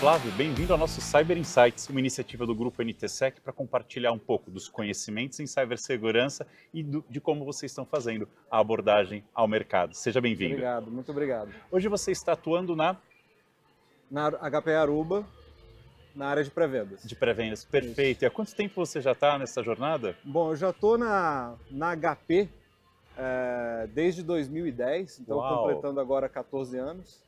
Flávio, bem-vindo ao nosso Cyber Insights, uma iniciativa do Grupo NTSec para compartilhar um pouco dos conhecimentos em cibersegurança e de como vocês estão fazendo a abordagem ao mercado. Seja bem-vindo. Obrigado, muito obrigado. Hoje você está atuando na HP Aruba, na área de pré-vendas. de pré-vendas. Perfeito. Isso. E há quanto tempo você já está nessa jornada? Bom, eu já estou na HP desde 2010, então Uau. completando agora 14 anos.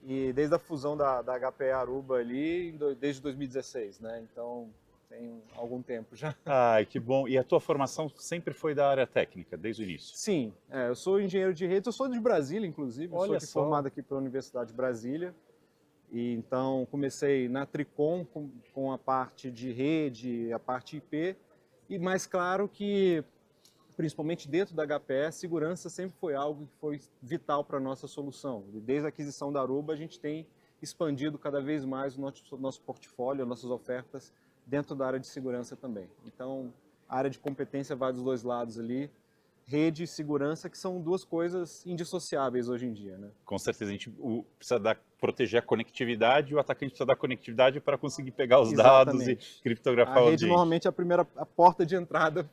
E desde a fusão da HP Aruba ali, desde 2016, né? Então tem algum tempo já. Ai, que bom. E a tua formação sempre foi da área técnica, desde o início? Sim, eu sou engenheiro de redes, eu sou de Brasília, inclusive. Eu Olha sou só. formado aqui pela Universidade de Brasília. E então comecei na Tricom com a parte de rede, a parte IP, e mais claro que, principalmente dentro da HPE, segurança sempre foi algo que foi vital para a nossa solução. E desde a aquisição da Aruba, a gente tem expandido cada vez mais o nosso portfólio, nossas ofertas dentro da área de segurança também. Então, a área de competência vai dos dois lados ali, rede e segurança, que são duas coisas indissociáveis hoje em dia, né? Com certeza, a gente precisa proteger a conectividade e o atacante precisa dar conectividade para conseguir pegar os dados e Exatamente. criptografar A o rede ambiente. normalmente é a porta de entrada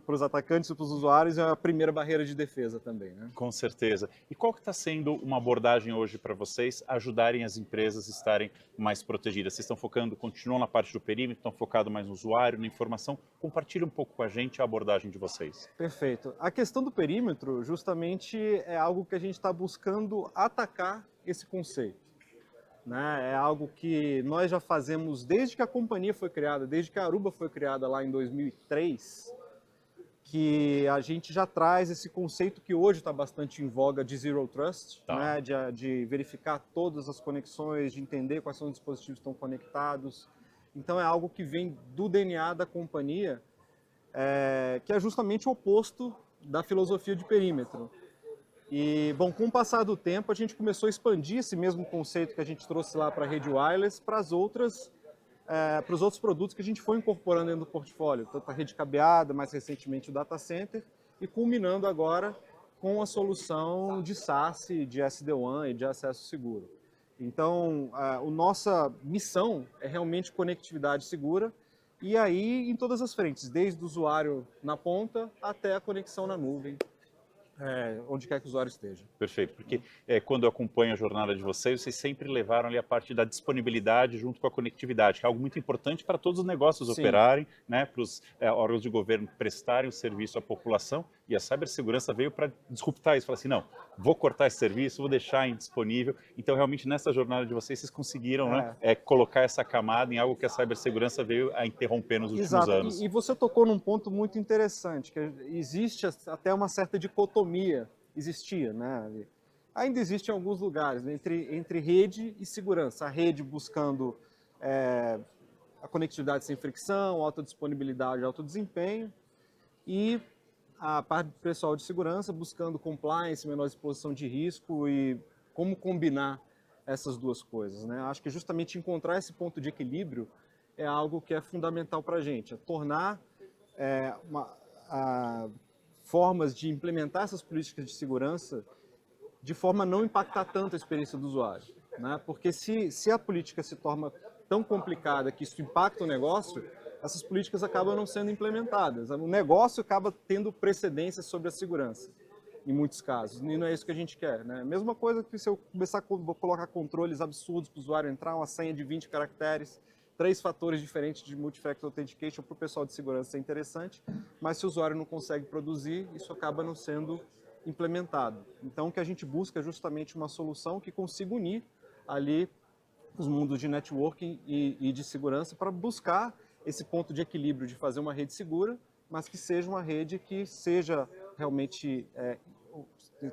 para os atacantes e para os usuários, é a primeira barreira de defesa também, né? Com certeza. E qual que está sendo uma abordagem hoje para vocês ajudarem as empresas a estarem mais protegidas? Vocês estão focando, continuam na parte do perímetro, estão focados mais no usuário, na informação? Compartilhe um pouco com a gente a abordagem de vocês. Perfeito. A questão do perímetro, justamente, é algo que a gente está buscando atacar esse conceito, né? É algo que nós já fazemos desde que a companhia foi criada, desde que a Aruba foi criada lá em 2003, que a gente já traz esse conceito que hoje está bastante em voga de Zero Trust, Tá. né? De verificar todas as conexões, de entender quais são os dispositivos que estão conectados. Então é algo que vem do DNA da companhia, que é justamente o oposto da filosofia de perímetro. E, bom, com o passar do tempo, a gente começou a expandir esse mesmo conceito que a gente trouxe lá para a rede wireless para os outros produtos que a gente foi incorporando dentro do portfólio, tanto a rede cabeada, mais recentemente o data center, e culminando agora com a solução de SaaS, de SD-WAN e de acesso seguro. Então, a nossa missão é realmente conectividade segura, e aí em todas as frentes, desde o usuário na ponta até a conexão na nuvem, onde quer que o usuário esteja. Perfeito, porque quando eu acompanho a jornada de vocês sempre levaram ali a parte da disponibilidade junto com a conectividade, que é algo muito importante para todos os negócios Sim. operarem, né, para os órgãos de governo prestarem o serviço à população, e a cibersegurança veio para disruptar isso, falar assim, não, vou cortar esse serviço, vou deixar indisponível. Então, realmente, nessa jornada de vocês conseguiram colocar essa camada em algo que a cibersegurança veio a interromper nos últimos Exato. anos. E você tocou num ponto muito interessante, que existe até uma certa dicotomia, existia, né? Ainda existe em alguns lugares, né, entre rede e segurança. A rede buscando a conectividade sem fricção, alta disponibilidade, alto desempenho, e a parte pessoal de segurança buscando compliance, menor exposição de risco e como combinar essas duas coisas, né? Acho que justamente encontrar esse ponto de equilíbrio é algo que é fundamental para a gente, é tornar formas de implementar essas políticas de segurança de forma a não impactar tanto a experiência do usuário, né? Porque se a política se torna tão complicada que isso impacta o negócio, essas políticas acabam não sendo implementadas. O negócio acaba tendo precedência sobre a segurança, em muitos casos, e não é isso que a gente quer, né? Mesma coisa que se eu começar a colocar controles absurdos para o usuário entrar, uma senha de 20 caracteres, 3 fatores diferentes de multi-factor authentication para o pessoal de segurança é interessante, mas se o usuário não consegue produzir, isso acaba não sendo implementado. Então, o que a gente busca é justamente uma solução que consiga unir ali os mundos de networking e de segurança para buscar esse ponto de equilíbrio de fazer uma rede segura, mas que seja uma rede que seja realmente,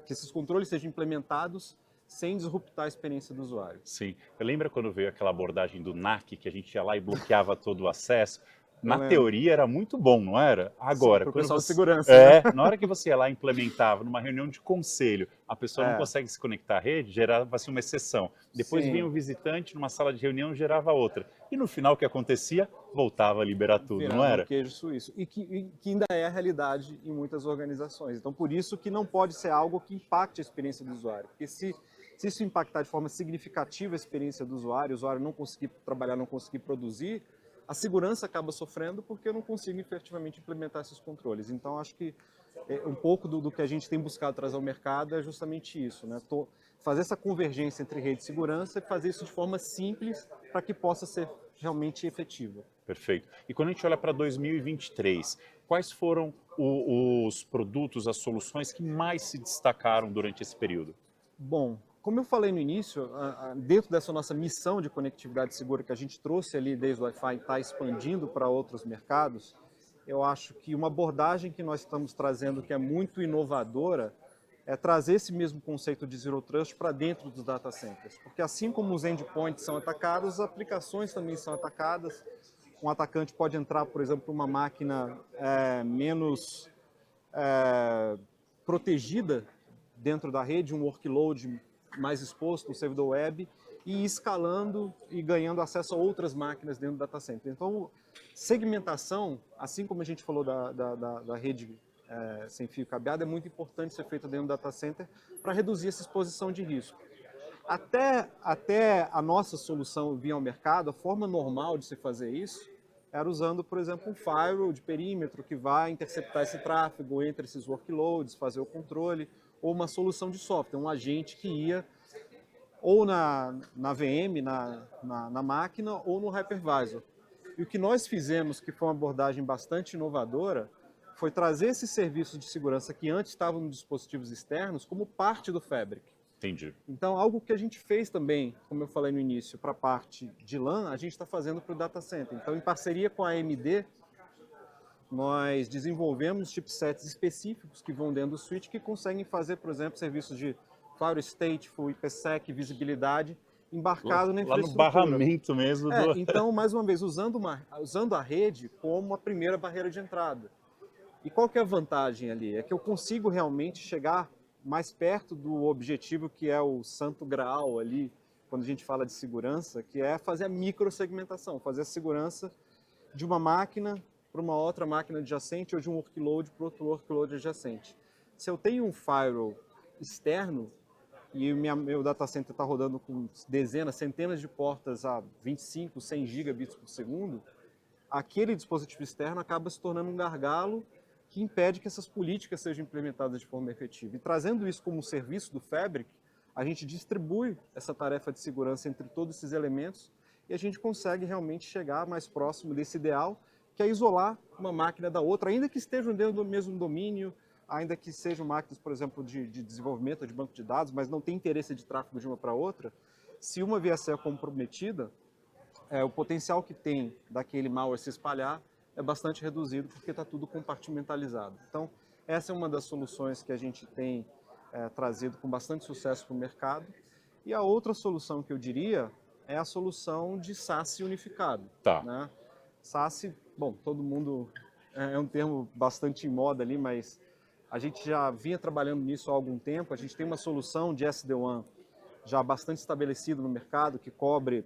que esses controles sejam implementados sem disruptar a experiência do usuário. Sim. Eu lembro quando veio aquela abordagem do NAC, que a gente ia lá e bloqueava todo o acesso. Eu Na lembro. teoria era muito bom, não era? Sim, Agora, para o quando pessoal de você... segurança, né? Na hora que você ia lá e implementava, numa reunião de conselho, a pessoa não consegue se conectar à rede, gerava-se uma exceção. Depois vinha Sim. um visitante numa sala de reunião, gerava outra. E no final o que acontecia? Voltava a liberar tudo, não Virava um era? queijo suíço. E que ainda é a realidade em muitas organizações. Então, por isso que não pode ser algo que impacte a experiência do usuário. Porque se Se isso impactar de forma significativa a experiência do usuário, o usuário não conseguir trabalhar, não conseguir produzir, a segurança acaba sofrendo porque eu não consigo efetivamente implementar esses controles. Então, acho que um pouco do que a gente tem buscado trazer ao mercado é justamente isso, né? Fazer essa convergência entre rede e segurança e fazer isso de forma simples para que possa ser realmente efetivo. Perfeito. E quando a gente olha para 2023, quais foram os produtos, as soluções que mais se destacaram durante esse período? Bom, como eu falei no início, dentro dessa nossa missão de conectividade segura que a gente trouxe ali desde o Wi-Fi e está expandindo para outros mercados, eu acho que uma abordagem que nós estamos trazendo que é muito inovadora é trazer esse mesmo conceito de Zero Trust para dentro dos data centers. Porque assim como os endpoints são atacados, as aplicações também são atacadas. Um atacante pode entrar, por exemplo, uma máquina menos protegida dentro da rede, um workload mais exposto no servidor web, e ir escalando e ganhando acesso a outras máquinas dentro do data center. Então, segmentação, assim como a gente falou da rede sem fio cabeado, é muito importante ser feita dentro do data center para reduzir essa exposição de risco. Até a nossa solução vir ao mercado, a forma normal de se fazer isso era usando, por exemplo, um firewall de perímetro que vai interceptar esse tráfego entre esses workloads, fazer o controle, ou uma solução de software, um agente que ia ou na VM, na máquina, ou no hypervisor. E o que nós fizemos, que foi uma abordagem bastante inovadora, foi trazer esses serviços de segurança que antes estavam nos dispositivos externos como parte do Fabric. Entendi. Então, algo que a gente fez também, como eu falei no início, para a parte de LAN, a gente está fazendo para o data center. Então, em parceria com a AMD, nós desenvolvemos chipsets específicos que vão dentro do switch que conseguem fazer, por exemplo, serviços de Firewall Stateful, IPsec, visibilidade, embarcado na Lá no infraestrutura. barramento mesmo do... Então, mais uma vez, usando a rede como a primeira barreira de entrada. E qual que é a vantagem ali? É que eu consigo realmente chegar mais perto do objetivo que é o santo graal ali, quando a gente fala de segurança, que é fazer a microsegmentação, fazer a segurança de uma máquina para uma outra máquina adjacente ou de um workload para outro workload adjacente. Se eu tenho um firewall externo e o meu data center está rodando com dezenas, centenas de portas a 25, 100 gigabits por segundo, aquele dispositivo externo acaba se tornando um gargalo que impede que essas políticas sejam implementadas de forma efetiva. E trazendo isso como um serviço do Fabric, a gente distribui essa tarefa de segurança entre todos esses elementos e a gente consegue realmente chegar mais próximo desse ideal, que é isolar uma máquina da outra, ainda que estejam dentro do mesmo domínio, ainda que sejam máquinas, por exemplo, de desenvolvimento de banco de dados, mas não tem interesse de tráfego de uma para outra. Se uma vier a ser comprometida, o potencial que tem daquele malware se espalhar é bastante reduzido porque está tudo compartimentalizado. Então, essa é uma das soluções que a gente tem trazido com bastante sucesso para o mercado. E a outra solução que eu diria é a solução de SaaS unificado. Tá. Né? SaaS, bom, todo mundo é um termo bastante em moda ali, mas a gente já vinha trabalhando nisso há algum tempo. A gente tem uma solução de SD-WAN já bastante estabelecida no mercado que cobre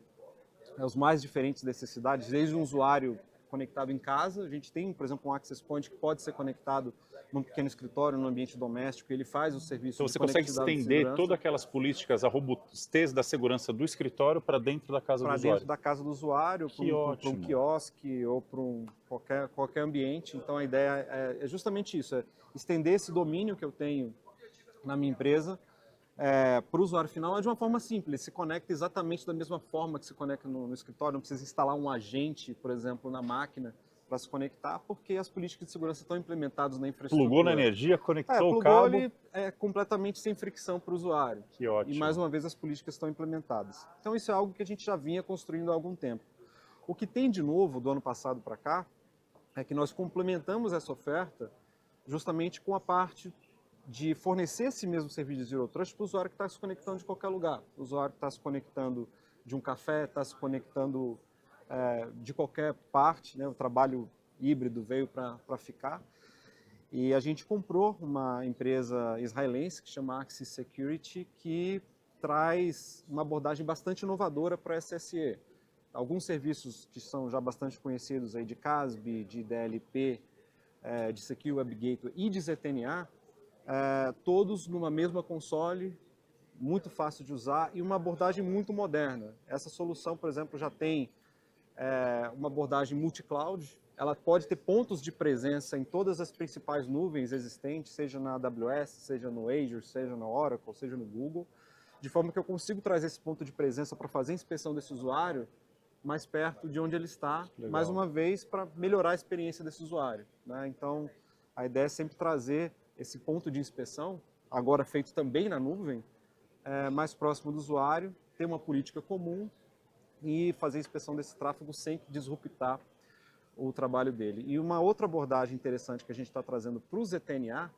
as mais diferentes necessidades, desde um usuário conectado em casa, a gente tem, por exemplo, um access point que pode ser conectado num pequeno escritório, num ambiente doméstico, ele faz o serviço Então de você consegue conectividade de estender segurança todas aquelas políticas, a robustez da segurança do escritório para dentro da casa do para dentro usuário. da casa do usuário, Que para um ótimo. quiosque ou para qualquer ambiente. Então a ideia é justamente isso, é estender esse domínio que eu tenho na minha empresa para o usuário final é de uma forma simples, ele se conecta exatamente da mesma forma que se conecta no escritório, não precisa instalar um agente, por exemplo, na máquina para se conectar, porque as políticas de segurança estão implementadas na infraestrutura. Plugou na energia, conectou o Plugou cabo. ali completamente sem fricção para o usuário. Que ótimo. E mais uma vez as políticas estão implementadas. Então isso é algo que a gente já vinha construindo há algum tempo. O que tem de novo do ano passado para cá é que nós complementamos essa oferta justamente com a parte de fornecer esse mesmo serviço de Zero Trust para o usuário que está se conectando de qualquer lugar. O usuário que está se conectando de um café, está se conectando de qualquer parte, né? O trabalho híbrido veio para ficar. E a gente comprou uma empresa israelense que chama Axis Security, que traz uma abordagem bastante inovadora para a SSE. Alguns serviços que são já bastante conhecidos aí de CASB, de DLP, de Secure Web Gateway e de ZTNA, todos numa mesma console, muito fácil de usar e uma abordagem muito moderna. Essa solução, por exemplo, já tem uma abordagem multi-cloud. Ela pode ter pontos de presença em todas as principais nuvens existentes, seja na AWS, seja no Azure, seja na Oracle, seja no Google, de forma que eu consigo trazer esse ponto de presença para fazer a inspeção desse usuário mais perto de onde ele está, Legal. mais uma vez, para melhorar a experiência desse usuário, né? Então, a ideia é sempre trazer esse ponto de inspeção, agora feito também na nuvem, mais próximo do usuário, ter uma política comum e fazer a inspeção desse tráfego sem disruptar o trabalho dele. E uma outra abordagem interessante que a gente está trazendo para o ZTNA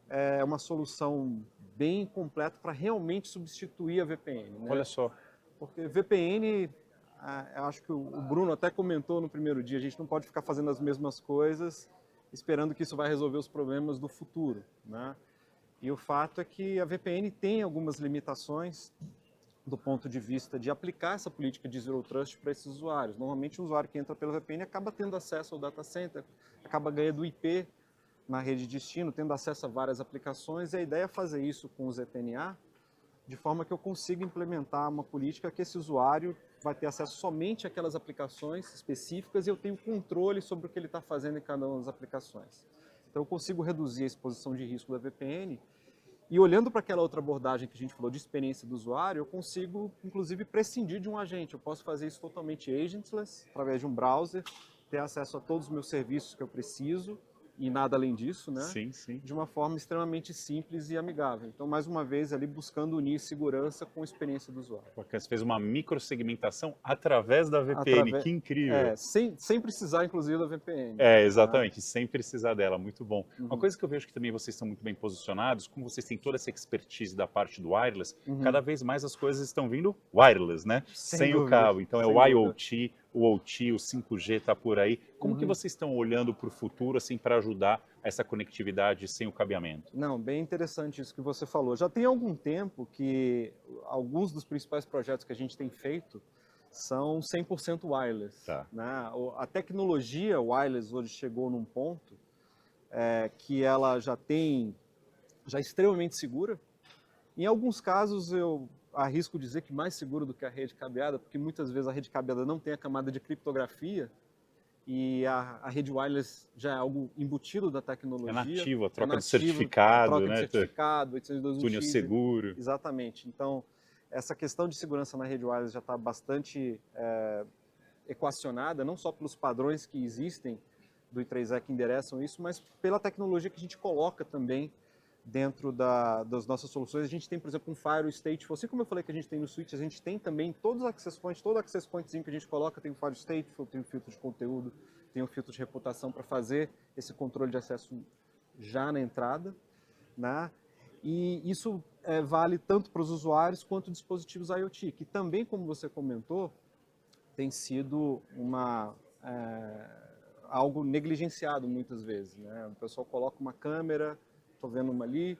é uma solução bem completa para realmente substituir a VPN, né? Olha só. Porque VPN, eu acho que o Bruno até comentou no primeiro dia, a gente não pode ficar fazendo as mesmas coisas esperando que isso vai resolver os problemas do futuro, né? E o fato é que a VPN tem algumas limitações do ponto de vista de aplicar essa política de Zero Trust para esses usuários. Normalmente, o usuário que entra pela VPN acaba tendo acesso ao data center, acaba ganhando IP na rede de destino, tendo acesso a várias aplicações, e a ideia é fazer isso com o ZTNA, de forma que eu consiga implementar uma política que esse usuário vai ter acesso somente àquelas aplicações específicas e eu tenho controle sobre o que ele está fazendo em cada uma das aplicações. Então, eu consigo reduzir a exposição de risco da VPN. E olhando para aquela outra abordagem que a gente falou de experiência do usuário, eu consigo, inclusive, prescindir de um agente. Eu posso fazer isso totalmente agentless, através de um browser, ter acesso a todos os meus serviços que eu preciso e nada além disso, né? Sim, sim. De uma forma extremamente simples e amigável. Então, mais uma vez, ali buscando unir segurança com a experiência do usuário. Bacana, você fez uma microsegmentação através da VPN, que incrível. Sem precisar, inclusive, da VPN. Exatamente, sem precisar dela, muito bom. Uhum. Uma coisa que eu vejo que também vocês estão muito bem posicionados, como vocês têm toda essa expertise da parte do wireless, cada vez mais as coisas estão vindo wireless, né? Sem dúvida, o cabo. Então é sem o dúvida. IoT, o OT, o 5G está por aí. Como que vocês estão olhando para o futuro assim, para ajudar essa conectividade sem o cabeamento? Não, bem interessante isso que você falou. Já tem algum tempo que alguns dos principais projetos que a gente tem feito são 100% wireless. Tá. Né? A tecnologia wireless hoje chegou num ponto que ela já é extremamente segura. Em alguns casos eu arrisco dizer que mais seguro do que a rede cabeada, porque muitas vezes a rede cabeada não tem a camada de criptografia e a rede wireless já é algo embutido da tecnologia. É nativo, a troca é de certificado, troca né? de certificado, 802.1x. Túnel seguro. Exatamente. Então, essa questão de segurança na rede wireless já está bastante equacionada, não só pelos padrões que existem do I3E que endereçam isso, mas pela tecnologia que a gente coloca também dentro das nossas soluções. A gente tem, por exemplo, um Firewall Stateful. Assim como eu falei que a gente tem no Switch, a gente tem também todos os access points, todo access pointzinho que a gente coloca tem o Firewall Stateful, tem o filtro de conteúdo, tem o filtro de reputação para fazer esse controle de acesso já na entrada, né? E isso vale tanto para os usuários quanto dispositivos IoT, que também, como você comentou, tem sido algo negligenciado muitas vezes, né? O pessoal coloca uma câmera, estou vendo uma ali,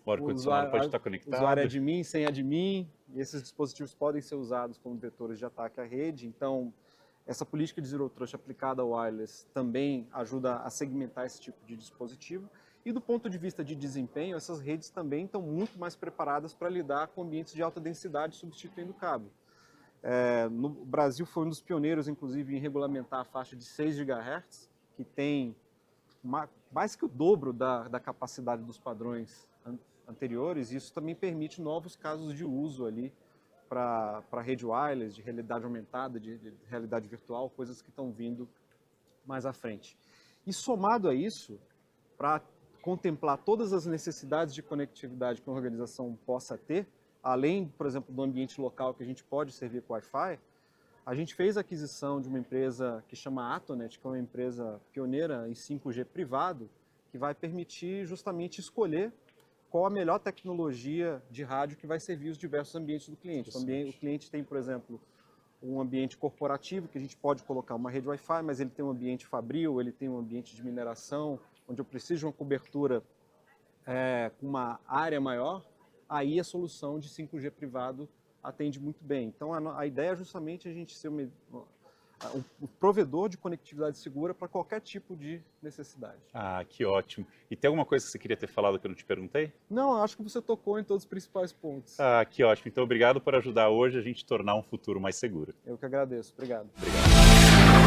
O ar-condicionado pode estar conectado. O usuário é admin, sem admin, e esses dispositivos podem ser usados como vetores de ataque à rede. Então, essa política de Zero Trust aplicada ao wireless também ajuda a segmentar esse tipo de dispositivo. E do ponto de vista de desempenho, essas redes também estão muito mais preparadas para lidar com ambientes de alta densidade substituindo o cabo. No Brasil foi um dos pioneiros, inclusive, em regulamentar a faixa de 6 GHz, que tem mais que o dobro da capacidade dos padrões anteriores. Isso também permite novos casos de uso ali para rede wireless, de realidade aumentada, de realidade virtual, coisas que estão vindo mais à frente. E somado a isso, para contemplar todas as necessidades de conectividade que uma organização possa ter, além, por exemplo, do ambiente local que a gente pode servir com Wi-Fi, a gente fez a aquisição de uma empresa que chama Atonet, que é uma empresa pioneira em 5G privado, que vai permitir justamente escolher qual a melhor tecnologia de rádio que vai servir os diversos ambientes do cliente. O cliente tem, por exemplo, um ambiente corporativo, que a gente pode colocar uma rede Wi-Fi, mas ele tem um ambiente fabril, ele tem um ambiente de mineração, onde eu preciso de uma cobertura com uma área maior, aí a solução de 5G privado atende muito bem. Então, a ideia é justamente a gente ser o provedor de conectividade segura para qualquer tipo de necessidade. Ah, que ótimo. E tem alguma coisa que você queria ter falado que eu não te perguntei? Não, eu acho que você tocou em todos os principais pontos. Ah, que ótimo. Então, obrigado por ajudar hoje a gente tornar um futuro mais seguro. Eu que agradeço. Obrigado. Obrigado.